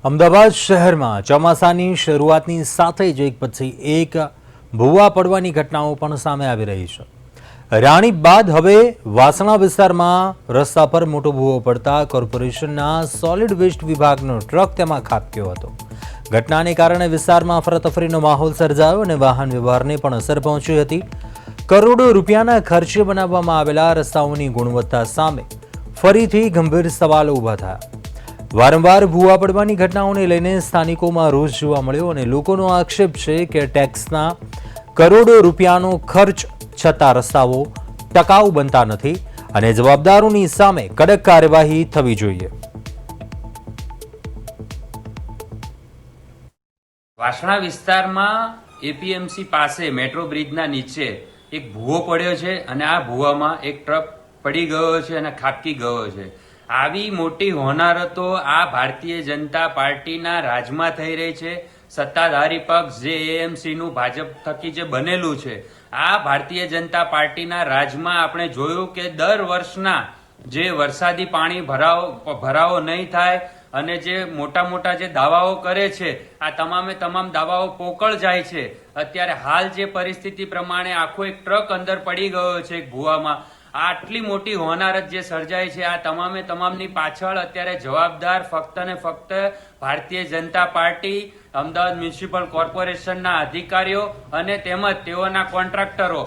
અમદાવાદ શહેરમાં ચોમાસાની શરૂઆતની સાથે જ એક પછી એક ભૂવા પડવાની ઘટનાઓ પણ સામે આવી રહી છે। રાણી બાદ હવે વાસણા વિસ્તારમાં રસ્તા પર મોટો ભૂવો પડતા કોર્પોરેશનના સોલિડ વેસ્ટ વિભાગનો ટ્રક તેમાં ખાબક્યો હતો। ઘટનાને કારણે વિસ્તારમાં અફરાતફરીનો માહોલ સર્જાયો અને વાહન વ્યવહારને પણ અસર પહોંચી હતી। કરોડો રૂપિયાના ખર્ચે બનાવવામાં આવેલા રસ્તાઓની ગુણવત્તા સામે ફરીથી ગંભીર સવાલો ઊભા થયા। વારંવાર ભૂવા પડવાની ઘટનાઓને લઈને સ્થાનિકોમાં રોષ જોવા મળ્યો અને લોકોનો આક્ષેપ છે કે ટેક્સના કરોડો રૂપિયાનો ખર્ચ છતાં રસ્તાઓ ટકાઉ બનતા નથી અને જવાબદારોની સામે કડક કાર્યવાહી થવી જોઈએ। વાસણા વિસ્તારમાં એપીએમસી પાસે મેટ્રો બ્રિજના નીચે એક ભૂવો પડ્યો છે અને આ ભૂવામાં એક ટ્રક પડી ગયો છે અને ખાબકી ગયો છે। આવી મોટી હોનારતો આ ભારતીય જનતા પાર્ટીના રાજમાં થઈ રહી છે। સત્તાધારી પક્ષ જે એએમસી નું ભાજપ થકી જે બનેલું છે, આ ભારતીય જનતા પાર્ટીના રાજમાં આપણે જોયું કે દર વર્ષના જે વરસાદી પાણી ભરાવો નહીં થાય અને જે મોટા જે દાવાઓ કરે છે, આ તમામ દાવાઓ પોકળ જાય છે। અત્યારે હાલ જે પરિસ્થિતિ પ્રમાણે આખો એક ટ્રક અંદર પડી ગયો છે એક ભૂવામાં। આટલી મોટી હોનારત જે સર્જાય છે, આ તમામની પાછળ અત્યારે જવાબદાર ફક્ત ને ફક્ત ભારતીય જનતા પાર્ટી, અમદાવાદ મ્યુનિસિપલ કોર્પોરેશનના અધિકારીઓ અને તેમજ તેઓના કોન્ટ્રાક્ટરો